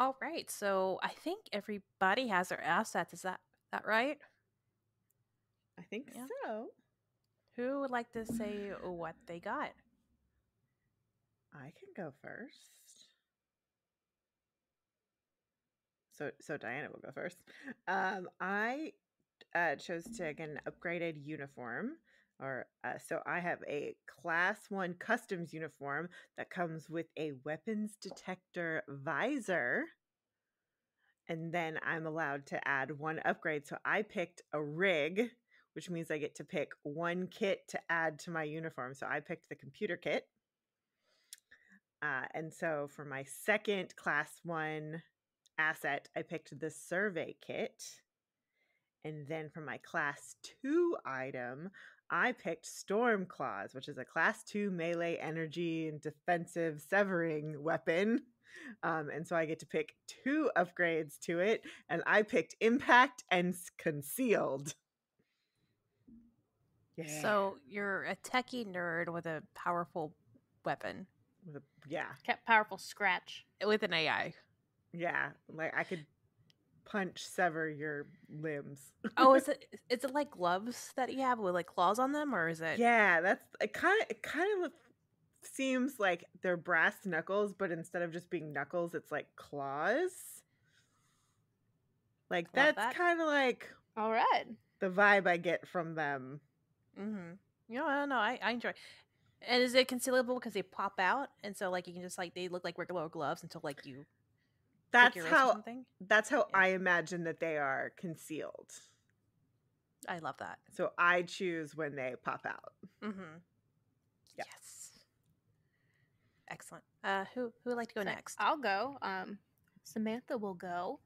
All right, so I think everybody has their assets. Is that right? I think Yeah. so. Who would like to say what they got? I can go first. So Diana will go first. I chose to get an upgraded uniform. So I have a class 1 customs uniform that comes with a weapons detector visor. And then I'm allowed to add one upgrade. So I picked a rig, which means I get to pick one kit to add to my uniform. So I picked the computer kit. And so for my second class 1 asset, I picked the survey kit. And then for my class 2 item, I picked Storm Claws, which is a class 2 melee energy and defensive severing weapon. And so I get to pick 2 upgrades to it. And I picked Impact and Concealed. Yeah. So you're a techie nerd with a powerful weapon. Yeah. Powerful scratch. With an AI. Yeah. Like I could punch, sever your limbs. Oh, is it like gloves that you have with like claws on them, or is it? Yeah, that's it. Kind of seems like they're brass knuckles, but instead of just being knuckles, it's like claws. Like that's kind of like all right. The vibe I get from them. Mm-hmm. You know, I don't know. I enjoy. And is it concealable because they pop out, and so like you can just like they look like regular gloves until like you. That's how. That's how I imagine that they are concealed. I love that. So I choose when they pop out. Mm-hmm. Yep. Yes. Excellent. Who would like to go next? I'll go. Samantha will go.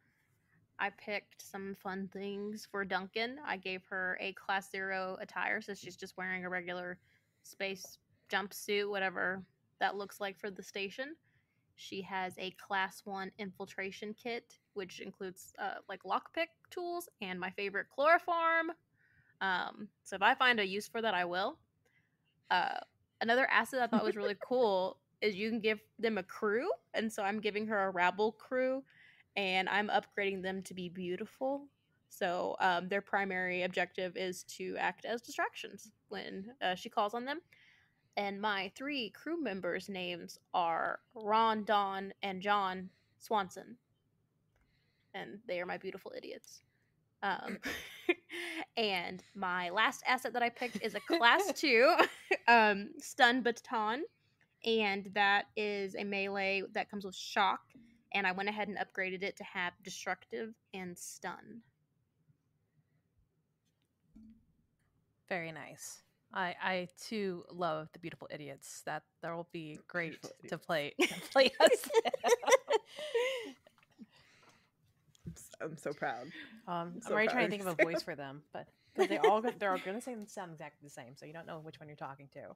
I picked some fun things for Duncan. I gave her a class 0 attire, so she's just wearing a regular space jumpsuit, whatever that looks like for the station. She has a class 1 infiltration kit, which includes like lockpick tools and my favorite chloroform. So if I find a use for that, I will. Another asset I thought was really cool is you can give them a crew, and so I'm giving her a rabble crew, and I'm upgrading them to be beautiful. So their primary objective is to act as distractions when she calls on them. And my 3 crew members' names are Ron, Dawn, and John Swanson. And they are my beautiful idiots. And my last asset that I picked is a class 2 stun baton. And that is a melee that comes with shock. And I went ahead and upgraded it to have destructive and stun. Very nice. I too love the beautiful idiots. That will be great to play as. I'm so proud. I'm already trying to think of a voice for them, but because they're all going to sound exactly the same, so you don't know which one you're talking to.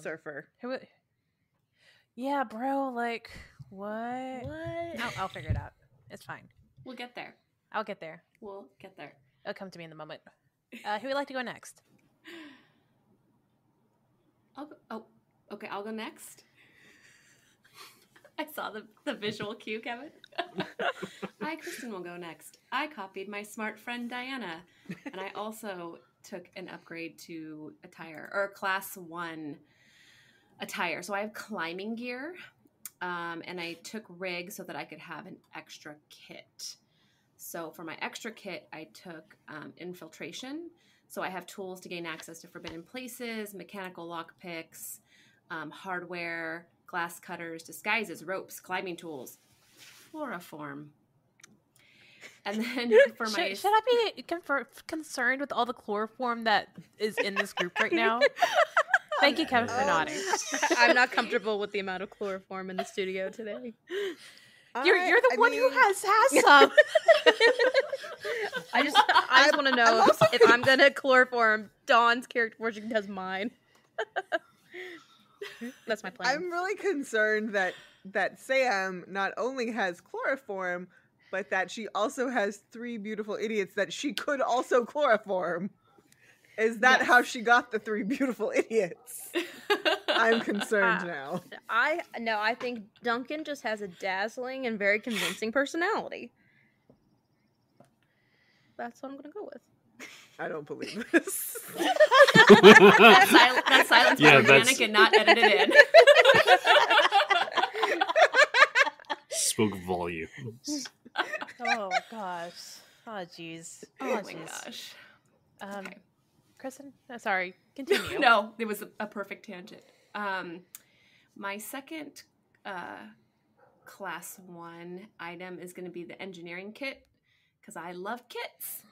Surfer. Who? Yeah, bro. Like what? I'll figure it out. It's fine. We'll get there. I'll get there. We'll get there. It'll come to me in the moment. Who would like to go next? Okay. I'll go next. I saw the visual cue, Kevin. I, Kristen, will go next. I copied my smart friend Diana, and I also took an upgrade to attire, or class 1 attire. So I have climbing gear, and I took rig so that I could have an extra kit. So for my extra kit, I took infiltration. So I have tools to gain access to forbidden places, mechanical lockpicks, hardware, glass cutters, disguises, ropes, climbing tools, chloroform. And then for my... Should I be concerned with all the chloroform that is in this group right now? Thank you, Kevin, for nodding. I'm not comfortable with the amount of chloroform in the studio today. You're the one who has some. I just want to know if I'm gonna chloroform Dawn's character before she does mine. That's my plan. I'm really concerned that Sam not only has chloroform, but that she also has 3 beautiful idiots that she could also chloroform. Is that how she got the 3 beautiful idiots? I'm concerned now. I think Duncan just has a dazzling and very convincing personality. That's what I'm gonna go with. I don't believe this. That silence was organic and not edited in. Spoke volumes. Oh gosh. Oh jeez. Oh my gosh. Okay. Kristen, sorry. Continue. No, it was a perfect tangent. My second class 1 item is going to be the engineering kit because I love kits.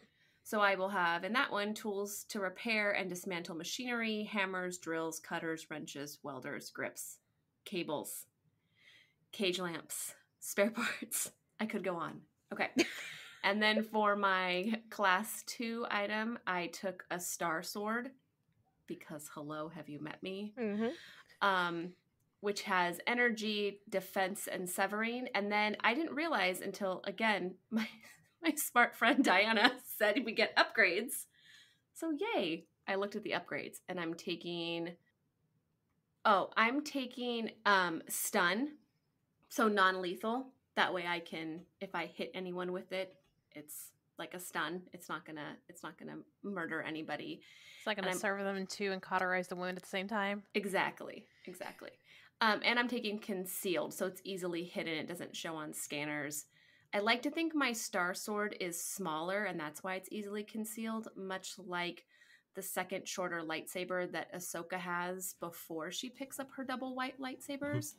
So I will have in that one tools to repair and dismantle machinery, hammers, drills, cutters, wrenches, welders, grips, cables, cage lamps, spare parts. I could go on. Okay. And then for my class 2 item, I took a star sword because hello, have you met me? Mm-hmm. Which has energy, defense, and severing. And then I didn't realize until, again, my smart friend Diana said we get upgrades. So yay. I looked at the upgrades and I'm taking stun. So non-lethal. That way I can, if I hit anyone with it, it's like a stun. It's not gonna murder anybody. It's not gonna serve them too and cauterize the wound at the same time. Exactly. And I'm taking concealed, so it's easily hidden. It doesn't show on scanners. I like to think my star sword is smaller, and that's why it's easily concealed, much like the second shorter lightsaber that Ahsoka has before she picks up her double white lightsabers.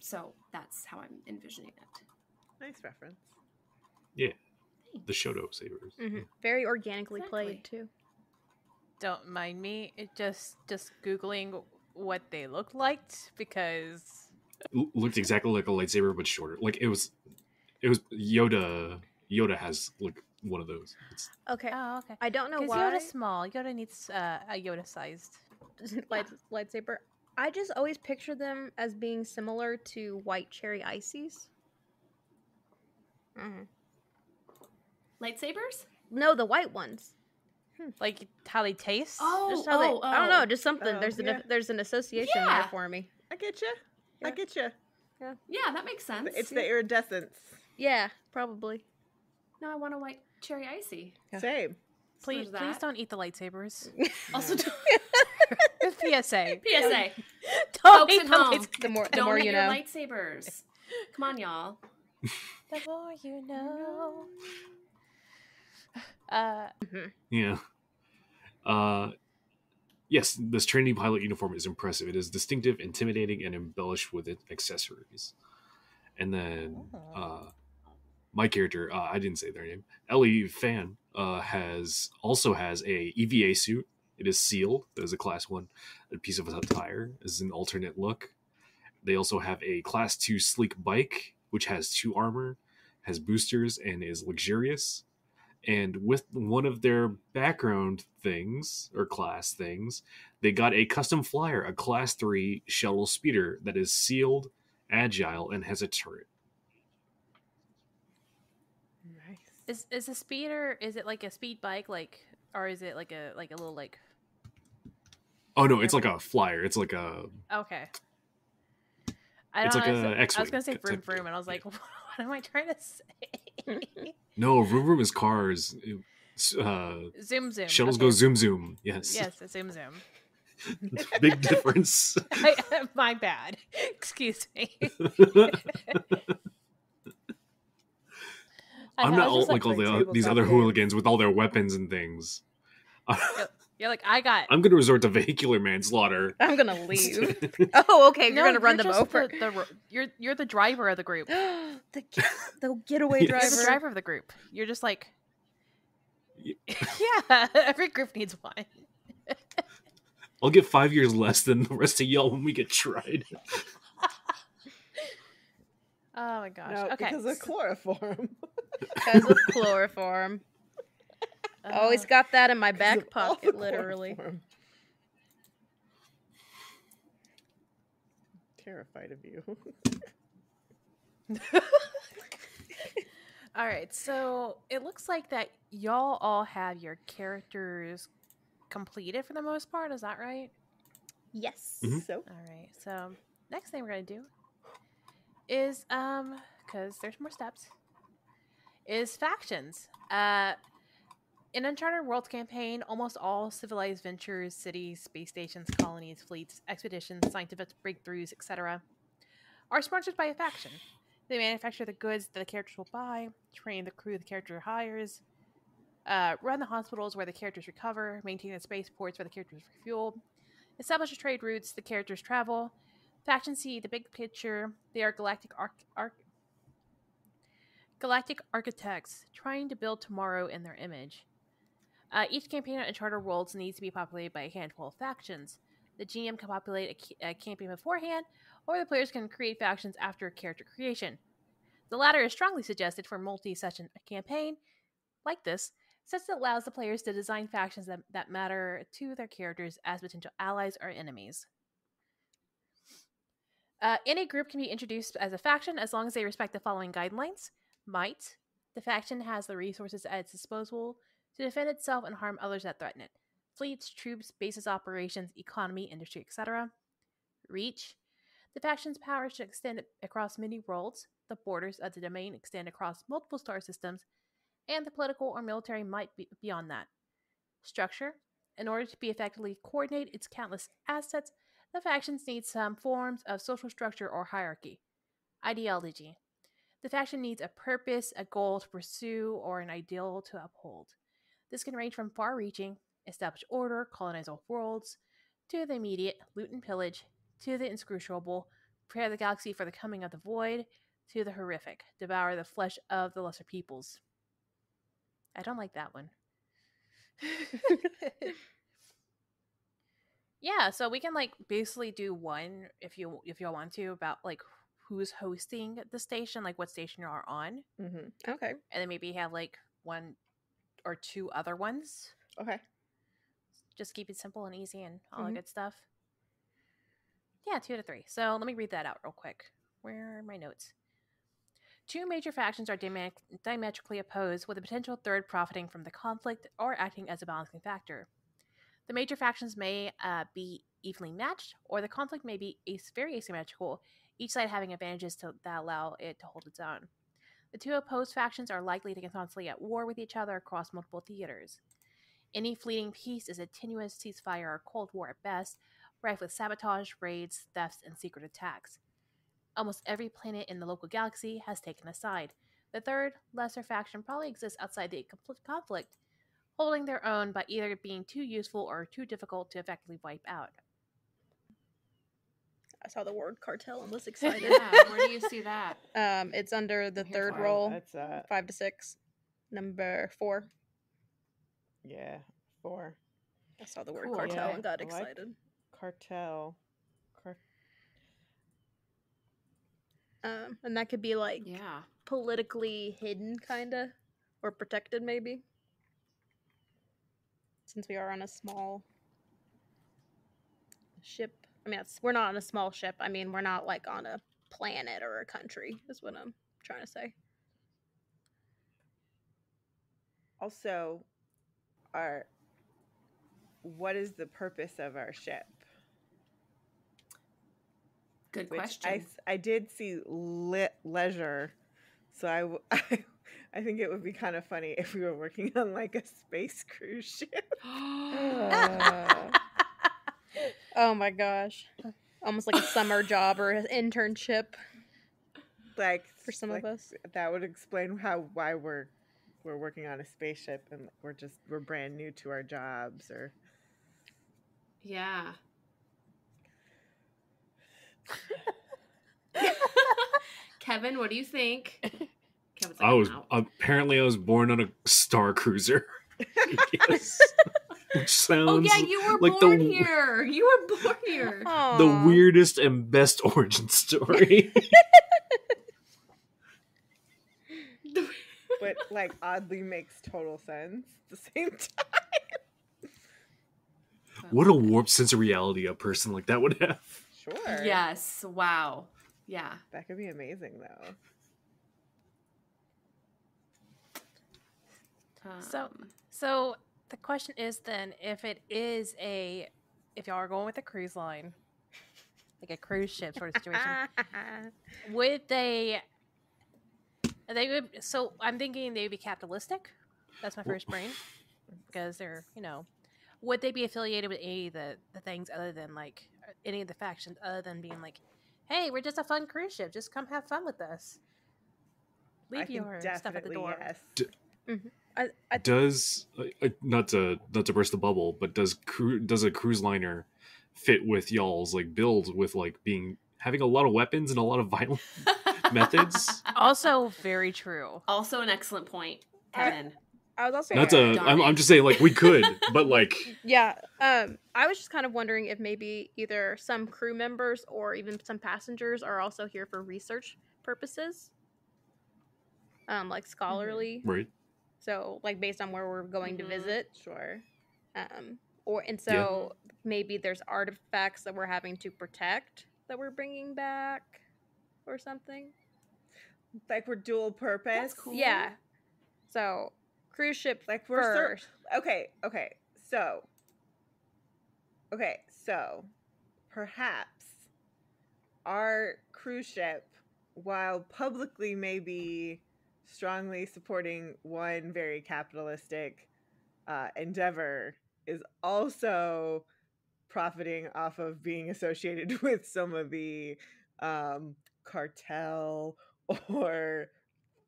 So that's how I'm envisioning it. Nice reference. Yeah. The Shoto sabers. Mm-hmm. Very organically Exactly. played too. Don't mind me. It just Googling what they looked like because Looked exactly like a lightsaber but shorter. Like it was Yoda has like one of those. Okay. Oh, okay. I don't know Because why. Yoda's small. Yoda needs a Yoda-sized lightsaber. I just always picture them as being similar to white cherry ices. Mm-hmm. Lightsabers? No, the white ones. like how they taste. Just how they, I don't know, just something. Oh, there's an association there Yeah. for me. I get you. I Yeah. get you. Yeah, that makes sense. It's the iridescence. Yeah, probably. No, I want a white cherry icy. Same. Please there's that. don't eat the lightsabers. Also, PSA. PSA. Don't Folks eat at the home, lightsabers. The more don't eat you your know. lightsabers. Come on, y'all. The more you know. Yeah. Yes, this trainee pilot uniform is impressive. It is distinctive, intimidating, and embellished with its accessories. And then my character, I didn't say their name, Ellie Fan, has a EVA suit. It is sealed. That is a class 1 piece of attire. This is an alternate look. They also have a class 2 sleek bike, which has 2 armor, has boosters, and is luxurious. And with one of their background things, or class things, they got a custom flyer, a class 3 shuttle speeder that is sealed, agile, and has a turret. Nice. Is a speeder? Is it like a speed bike, or is it like a little like? Oh no, it's like a flyer. It's like a Okay. It's like a I was X-wing gonna say vroom type vroom, deal. and I was like, what am I trying to say? No, vroom vroom is cars. Zoom zoom. Shuttles Okay. go zoom zoom. Yes. Yes, it's zoom zoom. Big difference. My bad. Excuse me. I'm I not was just like all tabletop these other games. hooligans with all their weapons and things. You're like, I got. I'm going to resort to vehicular manslaughter. I'm gonna leave. Oh, okay. You're gonna run them just over. You're the driver of the group. the getaway Yes. You're driver. the driver of the group. You're just like, yeah. Every group needs one. I'll get 5 years less than the rest of y'all when we get tried. Oh my gosh. No, okay. because of chloroform. Because of chloroform. Always got that in my Because back of all pocket, the literally. chloroform. Terrified of you. All right, so it looks like that y'all all have your characters completed for the most part. Is that right? Yes. Mhm. So All right. So next thing we're gonna do is because there's more steps, is factions. In Uncharted Worlds campaign, almost all civilized ventures, cities, space stations, colonies, fleets, expeditions, scientific breakthroughs, etc., are sponsored by a faction. They manufacture the goods that the characters will buy, train the crew the character hires, run the hospitals where the characters recover, maintain the spaceports where the characters refuel, establish the trade routes the characters travel. Factions see the big picture. They are galactic architects trying to build tomorrow in their image. Each campaign on Uncharted Worlds needs to be populated by a handful of factions. The GM can populate a campaign beforehand, or the players can create factions after character creation. The latter is strongly suggested for multi-session campaign like this, since it allows the players to design factions that matter to their characters as potential allies or enemies. Any group can be introduced as a faction as long as they respect the following guidelines. Might. The faction has the resources at its disposal to defend itself and harm others that threaten it. Fleets, troops, bases, operations, economy, industry, etc. Reach. The faction's powers should extend across many worlds. The borders of the domain extend across multiple star systems, and the political or military might be beyond that. Structure. In order to be effectively coordinate its countless assets, the factions need some forms of social structure or hierarchy. Ideology. The faction needs a purpose, a goal to pursue, or an ideal to uphold. This can range from far reaching, establish order, colonize all worlds, to the immediate, loot and pillage, to the inscrutable, prepare the galaxy for the coming of the void, to the horrific, devour the flesh of the lesser peoples. I don't like that one. Yeah, so we can like basically do one if you want to about like who's hosting the station, like what station you are on, Okay. and then maybe have like one or two other ones. okay. Just keep it simple and easy and all that good stuff. Yeah, 2 to 3. So let me read that out real quick. Where are my notes? Two major factions are diametrically opposed, with a potential third profiting from the conflict or acting as a balancing factor. The major factions may be evenly matched, or the conflict may be very asymmetrical, each side having advantages that allow it to hold its own. The two opposed factions are likely to be constantly at war with each other across multiple theaters. Any fleeting peace is a tenuous ceasefire or Cold War at best, rife with sabotage, raids, thefts, and secret attacks. Almost every planet in the local galaxy has taken a side. The third, lesser faction probably exists outside the conflict, holding their own by either being too useful or too difficult to effectively wipe out. I saw the word cartel and was excited. Yeah, where do you see that? It's under the Here's third one. roll, That's 5 to 6, number 4. yeah, 4. I saw the word Cool. cartel Yeah, and got I like excited. Cartel. And that could be like Yeah. politically hidden, kinda, or protected, maybe. Since we are on a small ship. I mean, we're not on a small ship. I mean, we're not like on a planet or a country, is what I'm trying to say. Also, what is the purpose of our ship? Good Which question. I did see leisure, so I think it would be kind of funny if we were working on like a space cruise ship. Oh my gosh. Almost like a summer job or an internship Like for some of us. that would explain why we're working on a spaceship and we're brand new to our jobs or Yeah. Kevin, what do you think? Kevin's like, I was born on a Star Cruiser. Yes. Which sounds oh yeah, you were like born here. You were born here. the weirdest and best origin story. but like oddly makes total sense at the same time. What a warped sense of reality a person like that would have. Sure. Yes. Wow. Yeah. That could be amazing though. So the question is then, if it is a if y'all are going with a cruise line, like a cruise ship sort of situation, would they would, so I'm thinking they would be capitalistic. That's my first brain, because they're, would they be affiliated with any of the things other than like any of the factions other than being like, hey, we're just a fun cruise ship, just come have fun with us, I leave think your stuff at the definitely door. yes. Does not to burst the bubble, but does a cruise liner fit with y'all's like build with like having a lot of weapons and a lot of violent methods? Also very true. Also an excellent point, Kevin. I was also Not to. Darn I'm it. just saying, like we could, but like yeah. I was just kind of wondering if maybe either some crew members or even some passengers are also here for research purposes, like scholarly. right. So, like based on where we're going to visit, Sure. so maybe there's artifacts that we're having to protect that we're bringing back, or something. Like we're dual purpose. That's cool. Yeah. So cruise ship Like we're first. Okay. So perhaps our cruise ship, while publicly maybe strongly supporting one very capitalistic endeavor, is also profiting off of being associated with some of the cartel or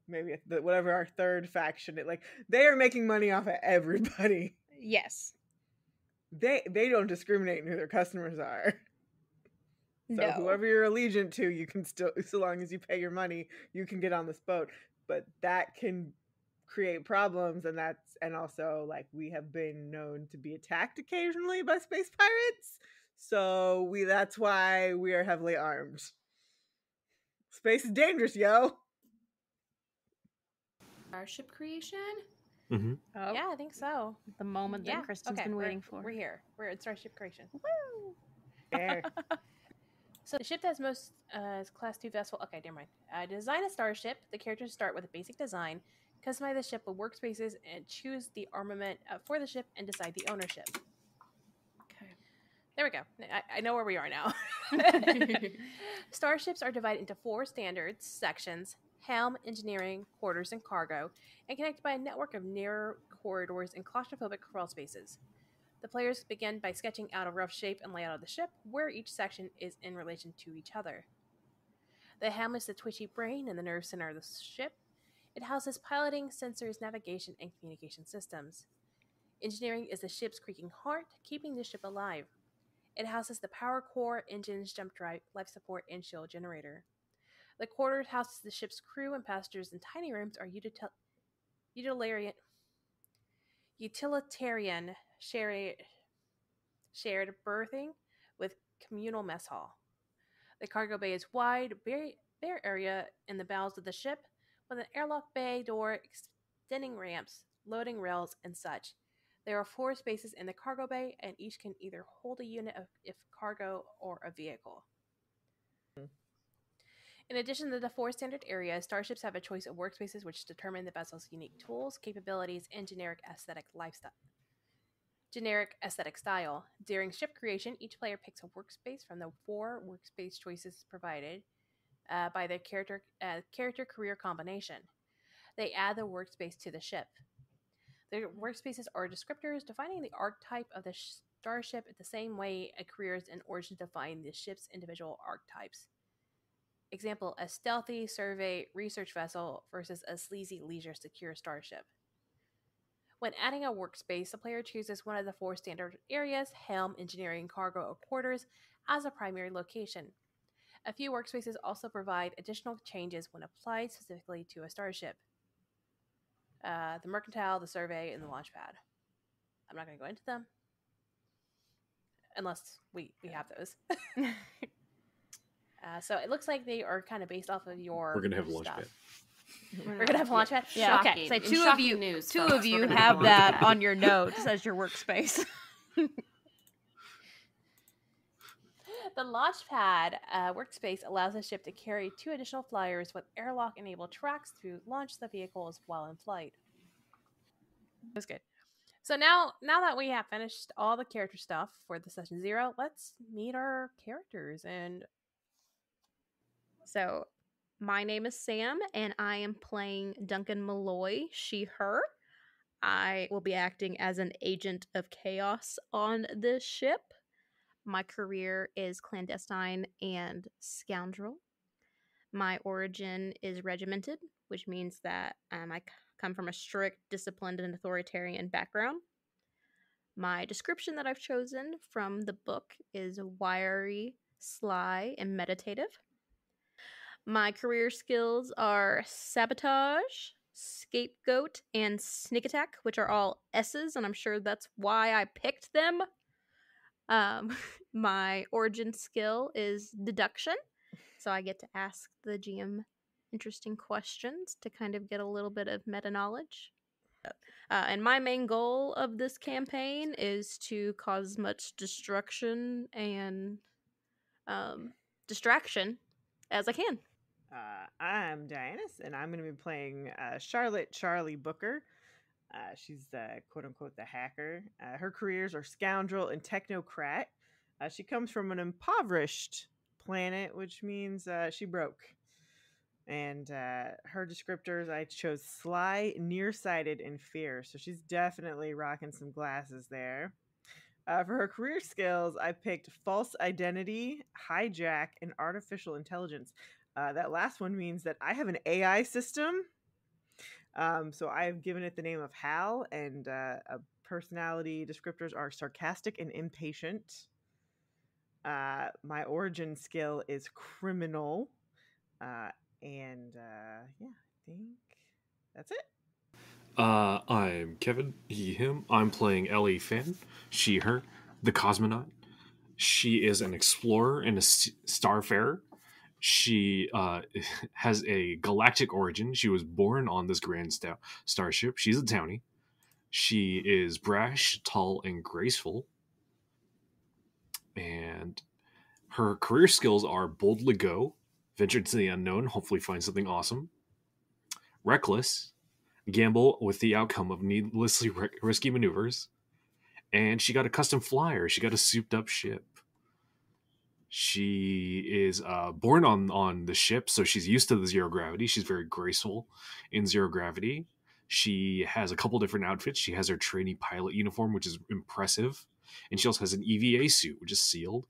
maybe whatever our third faction. Like they are making money off of everybody. Yes. They don't discriminate in who their customers are. So No. whoever you're allegiant to, you can still, so long as you pay your money, you can get on this boat. But that can create problems, and also like we have been known to be attacked occasionally by space pirates. So that's why we are heavily armed. Space is dangerous, yo. Starship creation? Mm-hmm. Oh, Yeah, I think so. the moment that Yeah. Kristen's Okay, been we're- waiting for. We're here. We're at Starship Creation. Woo! Fair. So the ship that's most is Class 2 vessel. Okay, never mind. Design a starship. The characters start with a basic design. Customize the ship with workspaces and choose the armament for the ship and decide the ownership. Okay. There we go. I know where we are now. Starships are divided into 4 standard sections: helm, engineering, quarters, and cargo, and connected by a network of narrow corridors and claustrophobic crawl spaces. The players begin by sketching out a rough shape and layout of the ship, where each section is in relation to each other. The helm is the twitchy brain and the nerve center of the ship. It houses piloting, sensors, navigation, and communication systems. Engineering is the ship's creaking heart, keeping the ship alive. It houses the power core, engines, jump drive, life support, and shield generator. The quarters houses the ship's crew and passengers, and tiny rooms are utilitarian shared berthing with communal mess hall. The cargo bay is wide, bare area in the bowels of the ship, with an airlock bay door, extending ramps, loading rails, and such. There are 4 spaces in the cargo bay, and each can either hold a unit of cargo or a vehicle. In addition to the 4 standard areas, starships have a choice of workspaces which determine the vessel's unique tools, capabilities, and generic aesthetic style. During ship creation, each player picks a workspace from the 4 workspace choices provided by their character career combination. They add the workspace to the ship. The workspaces are descriptors defining the archetype of the starship the same way a careers and origins define the ship's individual archetypes. Example: a stealthy survey research vessel versus a sleazy leisure secure starship. When adding a workspace, the player chooses one of the 4 standard areas: helm, engineering, cargo, or quarters as a primary location. A few workspaces also provide additional changes when applied specifically to a starship. The mercantile, the survey, and the launch pad. I'm not going to go into them unless we have those. So it looks like they are kind of based off of your. We're gonna have a launch stuff. pad. We're gonna have a launch pad. Yeah. Okay. So In two of shocking you, news, two folks, of we're you gonna have have a that launch on pad. your notes as your workspace. The launch pad workspace allows the ship to carry 2 additional flyers with airlock-enabled tracks to launch the vehicles while in flight. That's good. So now that we have finished all the character stuff for the session 0, let's meet our characters. And So, my name is Sam, and I am playing Duncan Malloy, she, her. I will be acting as an agent of chaos on this ship. My career is clandestine and scoundrel. My origin is regimented, which means that I come from a strict, disciplined, and authoritarian background. My description that I've chosen from the book is wiry, sly, and meditative. My career skills are sabotage, scapegoat, and sneak attack, which are all S's, and I'm sure that's why I picked them. My origin skill is deduction, so I get to ask the GM interesting questions to kind of get a little bit of meta knowledge. And my main goal of this campaign is to cause as much destruction and distraction as I can. I'm Dianus, and I'm going to be playing Charlotte Charlie Booker. She's quote unquote the hacker. Her careers are scoundrel and technocrat. She comes from an impoverished planet, which means she broke. And her descriptors, I chose sly, nearsighted, and fierce. So she's definitely rocking some glasses there. For her career skills, I picked false identity, hijack, and artificial intelligence. That last one means that I have an AI system. So I've given it the name of Hal, and personality descriptors are sarcastic and impatient. My origin skill is criminal. And yeah, I think that's it. I'm Kevin, he, him. I'm playing Ellie Fan, she, her, the cosmonaut. She is an explorer and a starfarer. She has a galactic origin. She was born on this grand starship. She's a townie. She is brash, tall, and graceful. And her career skills are boldly go, venture into the unknown, hopefully find something awesome, reckless, gamble with the outcome of needlessly risky maneuvers, and she got a custom flyer. She got a souped up ship. She is born on the ship, so she's used to the zero gravity. She's very graceful in zero gravity. She has a couple different outfits. She has her trainee pilot uniform, which is impressive, and she also has an EVA suit, which is sealed.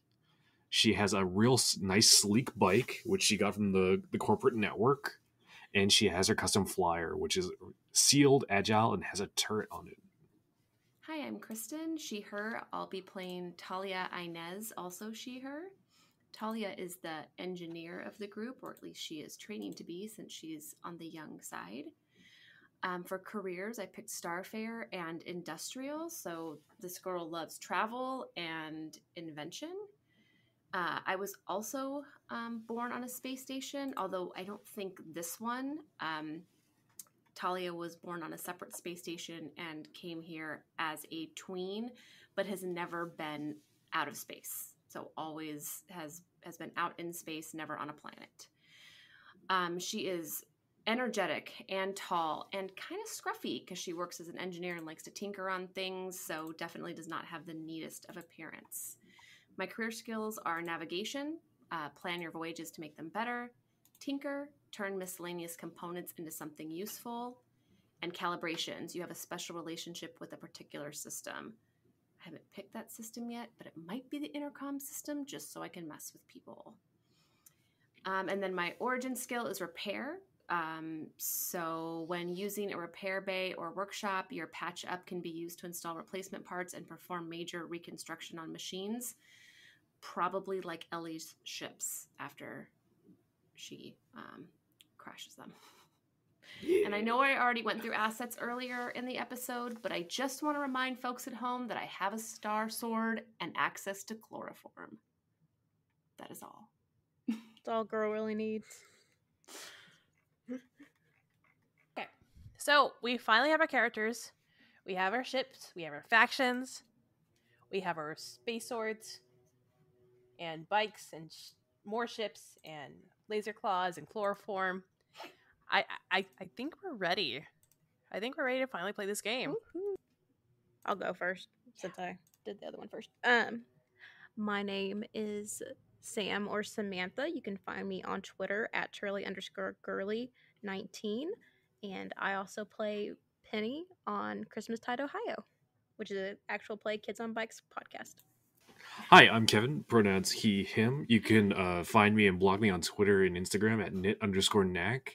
She has a real nice, sleek bike, which she got from the corporate network, and she has her custom flyer, which is sealed, agile, and has a turret on it. Hi, I'm Kristen, she, her. I'll be playing Talia Inez, also she, her. Talia is the engineer of the group, or at least she is training to be since she's on the young side. For careers, I picked Starfarer and Industrial, so this girl loves travel and invention. I was also born on a space station, although I don't think this one. Talia was born on a separate space station and came here as a tween, but has never been out of space. So always has been out in space, never on a planet. She is energetic and tall and kind of scruffy because she works as an engineer and likes to tinker on things, so definitely does not have the neatest of appearance. My career skills are navigation, plan your voyages to make them better, tinker, turn miscellaneous components into something useful, and calibrations. You have a special relationship with a particular system. I haven't picked that system yet, but it might be the intercom system, just so I can mess with people. And then my origin skill is repair. So when using a repair bay or workshop, your patch up can be used to install replacement parts and perform major reconstruction on machines, probably like Ellie's ships after she crashes them. Yeah. And I know I already went through assets earlier in the episode, but I just want to remind folks at home that I have a star sword and access to chloroform. That is all. That's all girl really needs. okay, so we finally have our characters. We have our ships. We have our factions. We have our space swords and bikes and more ships and laser claws and chloroform. I think we're ready. I think we're ready to finally play this game. Woo-hoo. I'll go first since I did the other one first. My name is Sam or Samantha. You can find me on Twitter at Turley_Girly19. And I also play Penny on Christmastide, Ohio, which is an actual play Kids on Bikes podcast. Hi, I'm Kevin, pronouns he, him. You can find me and blog me on Twitter and Instagram at knit_knack.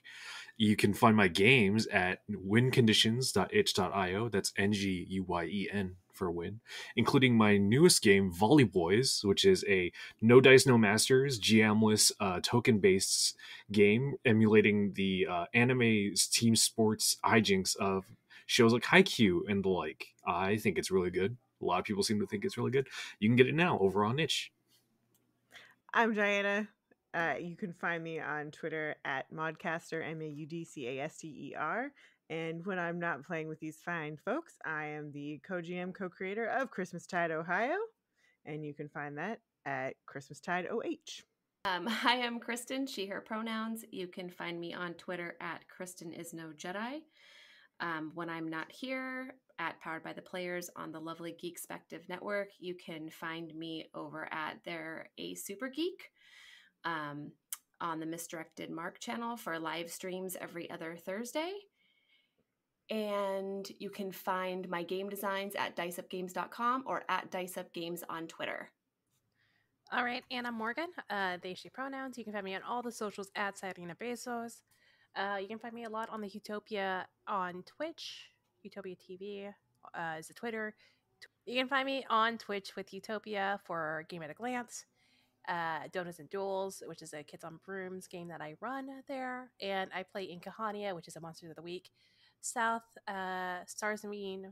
You can find my games at winconditions.itch.io. That's NGUYEN for win, including my newest game, Volley Boys, which is a no dice, no masters, GM-less, token-based game emulating the anime team sports hijinks of shows like Haikyuu and the like. I think it's really good. A lot of people seem to think it's really good. You can get it now over on Itch. I'm Diana. You can find me on Twitter at Modcaster, MAUDCASTER. And when I'm not playing with these fine folks, I am the co-GM, co-creator of Christmastide, Ohio. And you can find that at Christmastide OH. Hi, I'm Kristen, she, her pronouns. You can find me on Twitter at KristenIsNoJedi. When I'm not here, at Powered by the Players on the lovely Geekspective Network. You can find me over at their A Super Geek on the Misdirected Mark channel for live streams every other Thursday. And you can find my game designs at diceupgames.com or at diceupgames on Twitter. All right, and I'm Morgan, they, she pronouns. You can find me on all the socials at Sabrina Bezos. You can find me a lot on the Utopia on Twitch. Utopia TV is the Twitter. You can find me on Twitch with Utopia for Game at a Glance, Donuts and Duels, which is a Kids on Brooms game that I run there, and I play in Kahania, which is a Monsters of the Week South Starzamine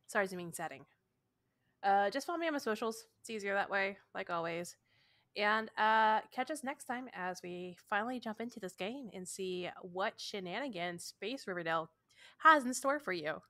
setting. Just follow me on my socials. It's easier that way, like always. And catch us next time as we finally jump into this game and see what shenanigans Space Riverdale has in store for you.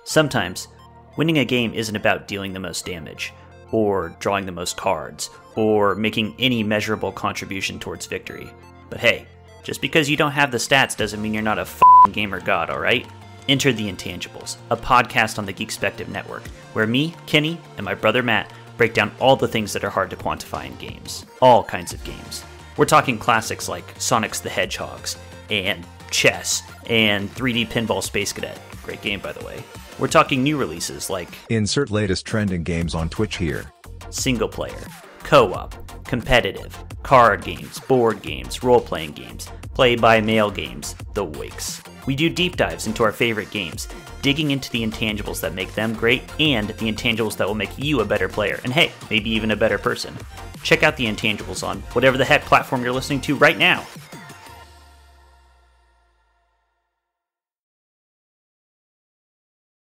Sometimes, winning a game isn't about dealing the most damage, or drawing the most cards, or making any measurable contribution towards victory. But hey, just because you don't have the stats doesn't mean you're not a f***ing gamer god, alright? Enter The Intangibles, a podcast on the Geekspective Network, where me, Kenny, and my brother Matt break down all the things that are hard to quantify in games. All kinds of games. We're talking classics like Sonic's the Hedgehogs, and chess, and 3D Pinball Space Cadet. Great game, by the way. We're talking new releases like insert latest trending games on Twitch here. Single player, co-op, competitive, card games, board games, role-playing games, play-by-mail games, the Wakes. We do deep dives into our favorite games, digging into the intangibles that make them great and the intangibles that will make you a better player, and hey, maybe even a better person. Check out the Intangibles on whatever the heck platform you're listening to right now.